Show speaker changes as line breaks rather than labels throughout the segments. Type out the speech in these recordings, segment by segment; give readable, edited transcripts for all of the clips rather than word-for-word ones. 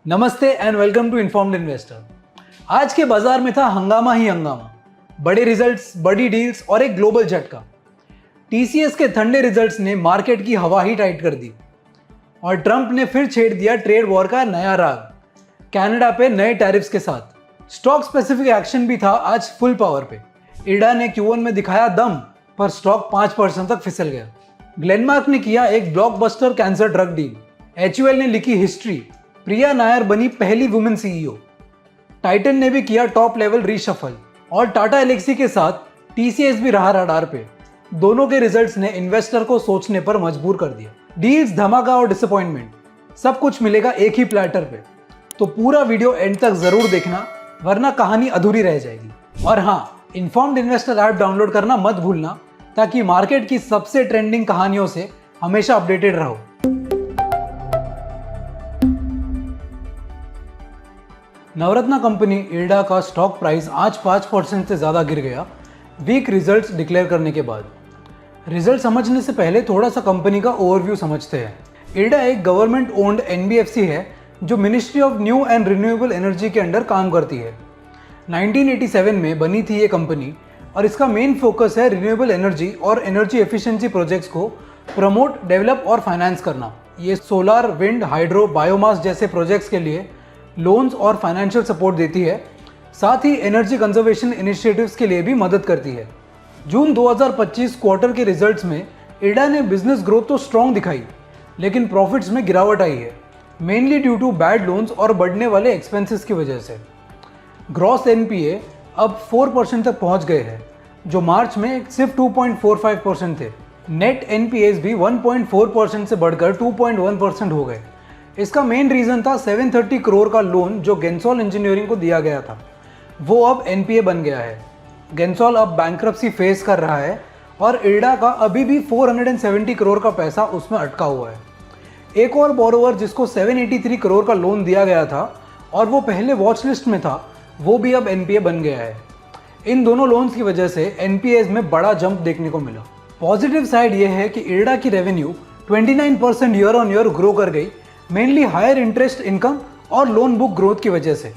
नमस्ते and welcome to Informed Investor. आज के बाजार में था हंगामा ही हंगामा, बड़े रिजल्ट्स, बड़ी डील्स और एक ग्लोबल झटका। टीसीएस के ठंडे रिजल्ट्स ने मार्केट की हवा ही टाइट कर दी और ट्रंप ने फिर छेड़ दिया ट्रेड वॉर का नया राग, कनाडा पे नए टैरिफ्स के साथ। स्टॉक स्पेसिफिक एक्शन भी था आज फुल पावर पे। इडा ने Q1 में दिखाया दम, पर स्टॉक 5% तक फिसल गया। ग्लेनमार्क ने किया एक blockbuster cancer drug deal. HUL ने लिखी हिस्ट्री, प्रिया नायर बनी पहली वुमेन CEO। टाइटन ने भी किया टॉप लेवल रीशफल और टाटा एलेक्सी के साथ TCS भी रहा रडार पे। दोनों के रिजल्ट्स ने इन्वेस्टर को सोचने पर मजबूर कर दिया। डील्स, धमाका और डिसअपॉइंटमेंट, सब कुछ मिलेगा एक ही प्लेटर पे। तो पूरा वीडियो एंड तक जरूर देखना, वरना कहानी अधूरी रह जाएगी। और हाँ, इन्फॉर्म्ड इन्वेस्टर ऐप डाउनलोड करना मत भूलना, ताकि मार्केट की सबसे ट्रेंडिंग कहानियों से हमेशा अपडेटेड रहो। नवरत्ना कंपनी इल्डा का स्टॉक प्राइस आज 5% से ज़्यादा गिर गया वीक रिजल्ट्स डिक्लेयर करने के बाद। रिजल्ट समझने से पहले थोड़ा सा कंपनी का ओवरव्यू समझते हैं। इल्डा एक गवर्नमेंट ओन्ड NBFC है जो ministry of new and renewable energy के अंडर काम करती है। 1987 में बनी थी ये कंपनी और इसका मेन फोकस है रिन्यूएबल एनर्जी और एनर्जी एफिशिएंसी प्रोजेक्ट्स को प्रमोट, डेवलप और फाइनेंस करना। ये सोलार, विंड, हाइड्रो, बायोमास जैसे प्रोजेक्ट्स के लिए लोन्स और फाइनेंशियल सपोर्ट देती है। साथ ही एनर्जी कंजर्वेशन इनिशिएटिव्स के लिए भी मदद करती है। जून 2025 क्वार्टर के रिजल्ट्स में इल्डा ने बिजनेस ग्रोथ तो स्ट्रॉन्ग दिखाई, लेकिन प्रॉफिट्स में गिरावट आई है, mainly due to bad loans और बढ़ने वाले एक्सपेंसेस की वजह से। ग्रॉस NPA अब 4% तक पहुंच गए हैं, जो मार्च में सिर्फ 2.45% थे। नेट NPAs भी 1.4% से बढ़कर 2.1% हो गए। इसका मेन रीजन था 730 करोड़ का लोन जो गेंसोल इंजीनियरिंग को दिया गया था, वो अब NPA बन गया है। गेंसोल अब बैंक्रप्सी फेस कर रहा है और इल्डा का अभी भी 470 करोड़ का पैसा उसमें अटका हुआ है। एक और बोरोवर जिसको 783 करोड़ का लोन दिया गया था और वो पहले वॉच लिस्ट में था, वो भी अब NPA बन गया है। इन दोनों लोन्स की वजह से NPAs में बड़ा जंप देखने को मिला। पॉजिटिव साइड ये है कि इल्डा की revenue 29% year on year grow कर गई, मेनली हायर इंटरेस्ट इनकम और लोन बुक ग्रोथ की वजह से।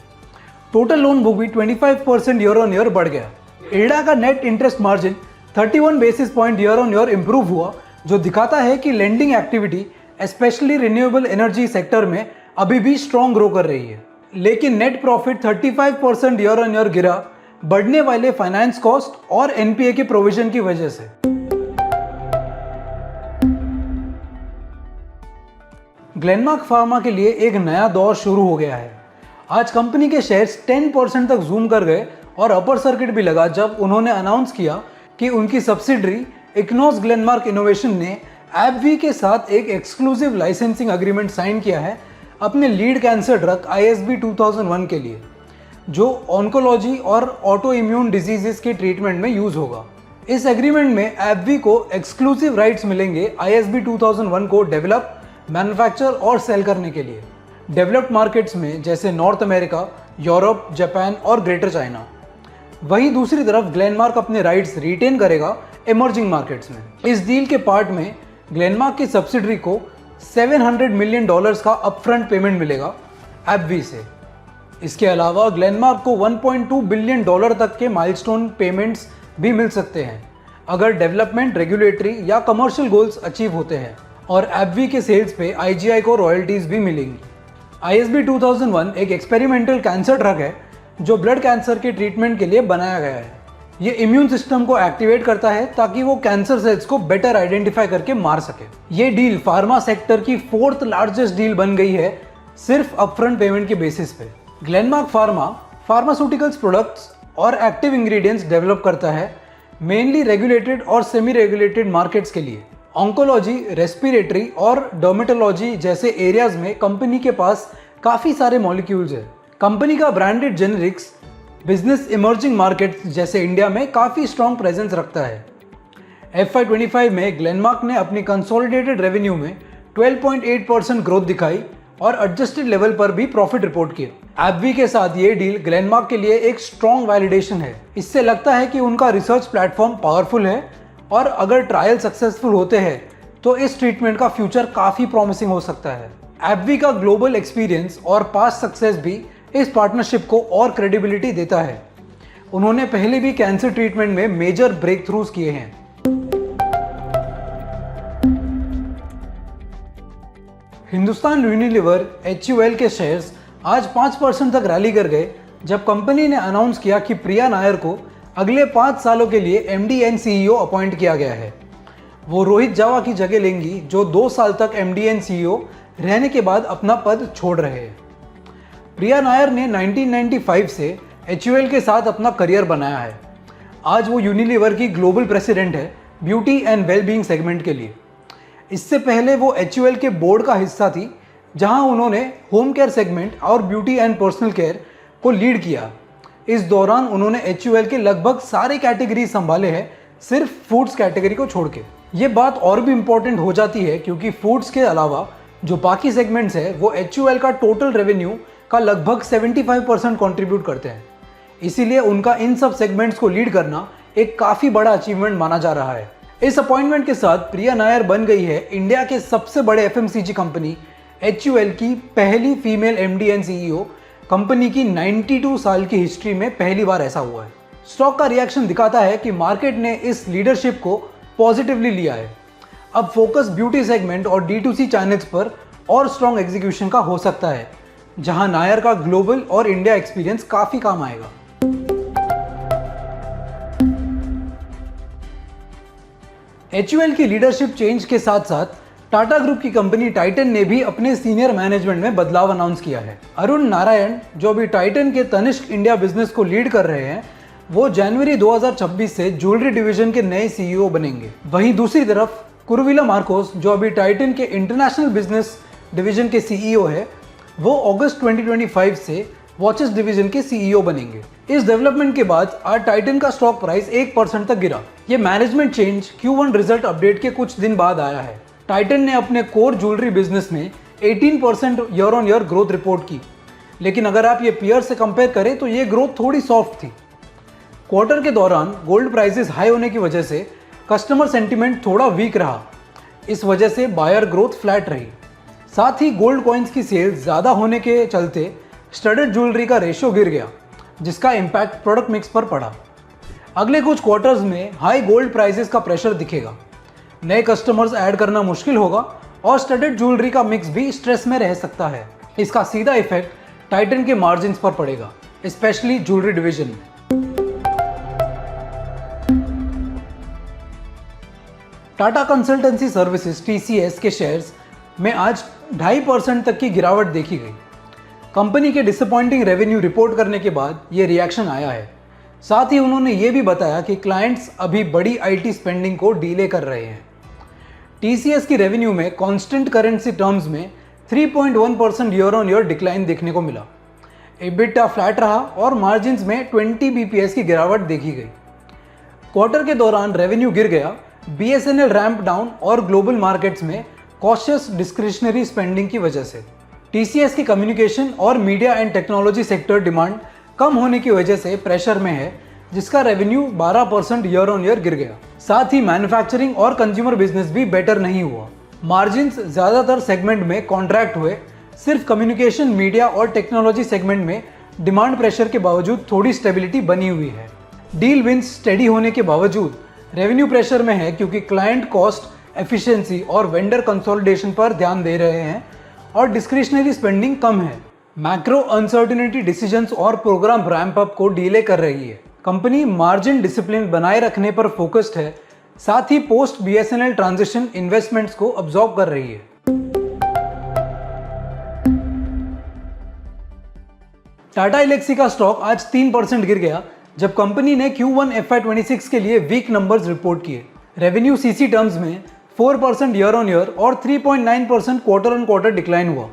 टोटल लोन बुक भी 25% ईयर ऑन ईयर बढ़ गया। इल्डा का net interest margin 31 basis point year on year improve हुआ, जो दिखाता है कि lending activity specially renewable energy sector में अभी भी स्ट्रॉन्ग ग्रो कर रही है। लेकिन net profit 35% year on year गिरा, बढ़ने वाले फाइनेंस कॉस्ट और NPA के प्रोविजन की वजह से। ग्लेनमार्क फार्मा के लिए एक नया दौर शुरू हो गया है। आज कंपनी के शेयर्स 10% तक जूम कर गए और अपर सर्किट भी लगा जब उन्होंने अनाउंस किया कि उनकी सब्सिडरी इग्नोस ग्लेनमार्क इनोवेशन ने AbbVie के साथ एक एक्सक्लूसिव लाइसेंसिंग एग्रीमेंट साइन किया है अपने लीड कैंसर ड्रग ISB 2001 के लिए, जो ऑन्कोलॉजी और ऑटो इम्यून डिजीजेस के ट्रीटमेंट में यूज होगा। इस एग्रीमेंट में AbbVie को एक्सक्लूसिव राइट्स मिलेंगे ISB 2001 को डेवलप, मैन्युफैक्चर और सेल करने के लिए डेवलप्ड मार्केट्स में जैसे नॉर्थ अमेरिका, यूरोप, जापान और ग्रेटर चाइना। वहीं दूसरी तरफ ग्लेनमार्क अपने राइट्स रिटेन करेगा इमर्जिंग मार्केट्स में। इस डील के पार्ट में ग्लेनमार्क की सब्सिडरी को $700 मिलियन का अपफ्रंट पेमेंट मिलेगा AbbVie से। इसके अलावा ग्लेनमार्क को $1.2 बिलियन तक के माइलस्टोन पेमेंट्स भी मिल सकते हैं अगर डेवलपमेंट, रेगुलेटरी या कमर्शियल गोल्स अचीव होते हैं, और AbbVie के सेल्स पे IGI को रॉयल्टीज भी मिलेंगी। ISB 2001 एक एक्सपेरिमेंटल कैंसर ड्रग है जो ब्लड कैंसर के ट्रीटमेंट के लिए बनाया गया है। ये इम्यून सिस्टम को एक्टिवेट करता है ताकि वो कैंसर सेल्स को बेटर आइडेंटिफाई करके मार सके। ये डील फार्मा सेक्टर की 4th लार्जेस्ट डील बन गई है सिर्फ अपफ्रंट पेमेंट के बेसिस पे। ग्लेनमार्क फार्मा फार्मास्यूटिकल्स प्रोडक्ट्स और एक्टिव इंग्रेडिएंट्स डेवलप करता है, मेनली रेगुलेटेड और सेमी रेगुलेटेड मार्केट्स के लिए। ऑन्कोलॉजी, रेस्पिरेटरी और डर्मेटोलॉजी जैसे एरियाज में कंपनी के पास काफ़ी सारे मॉलिक्यूल्स है। कंपनी का branded generics business emerging markets जैसे इंडिया में काफ़ी स्ट्रॉन्ग प्रेजेंस रखता है। FY25 में ग्लेनमार्क ने अपनी कंसोलिडेटेड रेवेन्यू में 12.8% ग्रोथ दिखाई और एडजस्टेड लेवल पर भी प्रॉफिट रिपोर्ट किए। AbbVie के साथ ये डील ग्लेनमार्क के लिए एक स्ट्रॉन्ग वैलिडेशन है। इससे लगता है कि उनका रिसर्च प्लेटफॉर्म पावरफुल है और अगर ट्रायल सक्सेसफुल होते हैं तो इस ट्रीटमेंट का फ्यूचर काफ़ी प्रॉमिसिंग हो सकता है। AbbVie का ग्लोबल एक्सपीरियंस और पास्ट सक्सेस भी इस पार्टनरशिप को और क्रेडिबिलिटी देता है। उन्होंने पहले भी कैंसर ट्रीटमेंट में मेजर ब्रेक थ्रूज किए हैं। हिंदुस्तान यूनिलीवर HUL के शेयर्स आज 5% तक रैली कर गए जब कंपनी ने अनाउंस किया कि प्रिया नायर को अगले 5 सालों के लिए MD एंड CEO अपॉइंट किया गया है। वो रोहित जावा की जगह लेंगी जो 2 साल तक MD एंड CEO रहने के बाद अपना पद छोड़ रहे हैं। प्रिया नायर ने 1995 से HUL के साथ अपना करियर बनाया है। आज वो यूनिलीवर की ग्लोबल प्रेसिडेंट है ब्यूटी एंड वेलबींग सेगमेंट के लिए। इससे पहले वो HUL के बोर्ड का हिस्सा थी जहां उन्होंने होम केयर सेगमेंट और ब्यूटी एंड पर्सनल केयर को लीड किया। इस दौरान उन्होंने HUL के लगभग सारे कैटेगरी संभाले हैं, सिर्फ फूड्स कैटेगरी को छोड़ के। ये बात और भी इम्पोर्टेंट हो जाती है क्योंकि फूड्स के अलावा जो बाकी सेगमेंट्स है वो HUL का टोटल रेवेन्यू का लगभग 75% कंट्रीब्यूट करते हैं। इसीलिए उनका इन सब सेगमेंट्स को लीड करना एक काफ़ी बड़ा अचीवमेंट माना जा रहा है। इस अपॉइंटमेंट के साथ प्रिया नायर बन गई है इंडिया के सबसे बड़े FMCG कंपनी HUL की पहली female MD and CEO। Company की 92 साल की हिस्ट्री में पहली बार ऐसा हुआ है। स्टॉक का रिएक्शन दिखाता है कि मार्केट ने इस लीडरशिप को पॉजिटिवली लिया है। अब फोकस ब्यूटी सेगमेंट और D2C चैनल्स पर और स्ट्रॉन्ग एग्जीक्यूशन का हो सकता है, जहां नायर का ग्लोबल और इंडिया एक्सपीरियंस काफ़ी काम आएगा। HUL की लीडरशिप चेंज के साथ साथ टाटा ग्रुप की कंपनी टाइटन ने भी अपने सीनियर मैनेजमेंट में बदलाव अनाउंस किया है। अरुण नारायण, जो अभी टाइटन के तनिष्क इंडिया बिजनेस को लीड कर रहे हैं, वो जनवरी 2026 से ज्वेलरी डिवीजन के नए CEO बनेंगे। वहीं दूसरी तरफ कुरविला मार्कोस, जो अभी टाइटन के इंटरनेशनल बिजनेस डिवीजन के CEO है, वो अगस्त 2025 से वॉचेस डिवीजन के CEO बनेंगे। इस डेवलपमेंट के बाद आज टाइटन का स्टॉक प्राइस 1% तक गिरा। ये management change Q1 result update के कुछ दिन बाद आया है। टाइटन ने अपने कोर ज्वेलरी बिजनेस में 18% year on year growth report की, लेकिन अगर आप ये पीयर से कंपेयर करें तो ये ग्रोथ थोड़ी सॉफ्ट थी। क्वार्टर के दौरान गोल्ड प्राइसेस हाई होने की वजह से कस्टमर सेंटिमेंट थोड़ा वीक रहा। इस वजह से बायर ग्रोथ फ्लैट रही। साथ ही गोल्ड कॉइन्स की सेल्स ज़्यादा होने के चलते स्टडेड ज्वेलरी का रेशियो गिर गया, जिसका इम्पैक्ट प्रोडक्ट मिक्स पर पड़ा। अगले कुछ क्वार्टर्स में हाई गोल्ड प्राइसेस का प्रेशर दिखेगा, नए कस्टमर्स ऐड करना मुश्किल होगा और स्टडेड ज्वेलरी का मिक्स भी स्ट्रेस में रह सकता है। इसका सीधा इफेक्ट टाइटन के मार्जिन्स पर पड़ेगा, स्पेशली ज्वेलरी डिवीजन में। टाटा कंसल्टेंसी सर्विसेज TCS के शेयर्स में आज 2.5% तक की गिरावट देखी गई। कंपनी के डिसअपॉइंटिंग रेवेन्यू रिपोर्ट करने के बाद ये रिएक्शन आया है। साथ ही उन्होंने ये भी बताया कि क्लाइंट्स अभी बड़ी IT स्पेंडिंग को डीले कर रहे हैं। TCS की रेवेन्यू में कांस्टेंट करेंसी टर्म्स में 3.1% ईयर ऑन ईयर डिक्लाइन देखने को मिला। EBITDA फ्लैट रहा और मार्जिन्स में 20 BPS की गिरावट देखी गई। क्वार्टर के दौरान रेवेन्यू गिर गया BSNL रैंप डाउन और ग्लोबल मार्केट्स में कॉशियस डिस्क्रिशनरी स्पेंडिंग की वजह से। TCS की कम्युनिकेशन और media and technology sector demand कम होने की वजह से प्रेशर में है, जिसका रेवेन्यू 12% ईयर ऑन ईयर गिर गया। साथ ही मैन्युफैक्चरिंग और कंज्यूमर बिजनेस भी बेटर नहीं हुआ। मार्जिन्स ज़्यादातर सेगमेंट में कॉन्ट्रैक्ट हुए। सिर्फ कम्युनिकेशन, मीडिया और टेक्नोलॉजी सेगमेंट में डिमांड प्रेशर के बावजूद थोड़ी स्टेबिलिटी बनी हुई है। डील विंस स्टेडी होने के बावजूद रेवेन्यू प्रेशर में है क्योंकि क्लाइंट कॉस्ट एफिशिएंसी और वेंडर कंसोलिडेशन पर ध्यान दे रहे हैं और डिस्क्रिशनरी स्पेंडिंग कम है। मैक्रो अनसर्टेनिटी डिसीजंस और प्रोग्राम रैंप अप को डीले कर रही है। कंपनी मार्जिन डिसिप्लिन बनाए रखने पर फोकस्ड है, साथ ही पोस्ट BSNL ट्रांजिशन इन्वेस्टमेंट्स को अब्सॉर्ब कर रही है। टाटा एल्क्सी का स्टॉक आज 3% गिर गया जब कंपनी ने Q1 FY26 के लिए वीक नंबर्स रिपोर्ट किए। रेवेन्यू CC टर्म्स में 4% ईयर ऑन ईयर और 3.9% क्वार्टर ऑन क्वार्टर डिक्लाइन हुआ।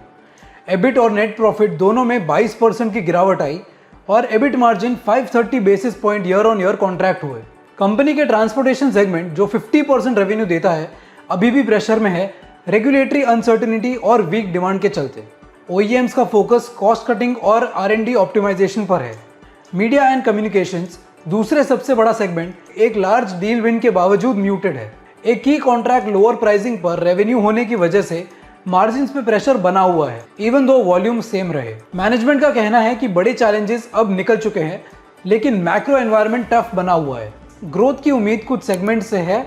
EBIT और नेट प्रॉफिट दोनों में 22% की गिरावट आई और EBIT margin 530 basis point year on year contract हुए। कंपनी के ट्रांसपोर्टेशन सेगमेंट जो 50% रेवेन्यू देता है अभी भी प्रेशर में है, रेगुलेटरी अनसर्टेनिटी और वीक डिमांड के चलते। OEMs का फोकस कॉस्ट कटिंग और R&D ऑप्टिमाइजेशन पर है। मीडिया एंड कम्युनिकेशंस दूसरे सबसे बड़ा सेगमेंट एक लार्ज डील विन के बावजूद म्यूटेड है। एक की कॉन्ट्रैक्ट लोअर प्राइसिंग पर रेवेन्यू होने की वजह से मार्जिन्स पे प्रेशर बना हुआ है इवन दो वॉल्यूम सेम रहे। मैनेजमेंट का कहना है कि बड़े चैलेंजेस अब निकल चुके हैं, लेकिन मैक्रो एनवायरनमेंट टफ बना हुआ है। ग्रोथ की उम्मीद कुछ सेगमेंट से है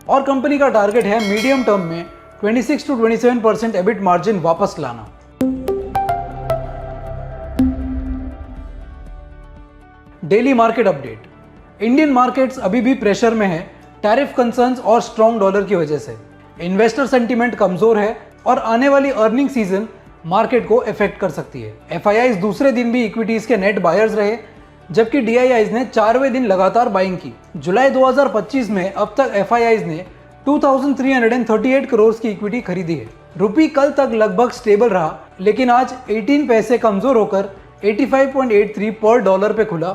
और कंपनी का टारगेट है मीडियम टर्म में 26 to 27% एबिट मार्जिन वापस लाना। Daily market update. Indian markets अभी भी प्रेशर में है टैरिफ कंसर्न्स और स्ट्रॉन्ग डॉलर की वजह से। इन्वेस्टर सेंटीमेंट कमजोर है और आने वाली अर्निंग सीजन मार्केट को इफेक्ट कर सकती है। एफआईआईज दूसरे दिन भी इक्विटीज के नेट बायर्स रहे, जबकि डीआईआईज ने 4वें दिन लगातार बाइंग की। जुलाई 2025 में अब तक एफआईआईज ने 2338 करोड़ की इक्विटी खरीदी है। रुपी कल तक लगभग स्टेबल रहा, लेकिन आज 18 पैसे कमजोर होकर 85.83 पर डॉलर पे खुला,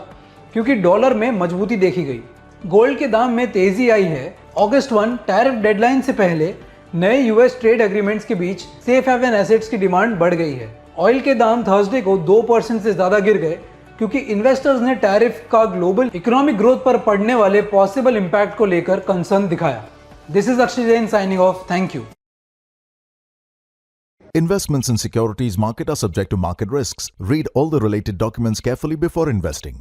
क्योंकि डॉलर में मजबूती देखी गई। गोल्ड के दाम में तेजी आई है। अगस्त 1 टैरिफ डेडलाइन से पहले नए यूएस ट्रेड एग्रीमेंट्स के बीच सेफ हेवन एसेट्स की डिमांड बढ़ गई है। ऑयल के दाम थर्सडे को 2% से ज्यादा गिर गए, क्योंकि इन्वेस्टर्स ने टैरिफ का ग्लोबल इकोनॉमिक ग्रोथ पर पड़ने वाले पॉसिबल इंपैक्ट को लेकर कंसर्न दिखाया। This is Akshay Jain signing off. Thank you.
Investments in securities market are subject to market risks. Read all the related documents carefully before investing.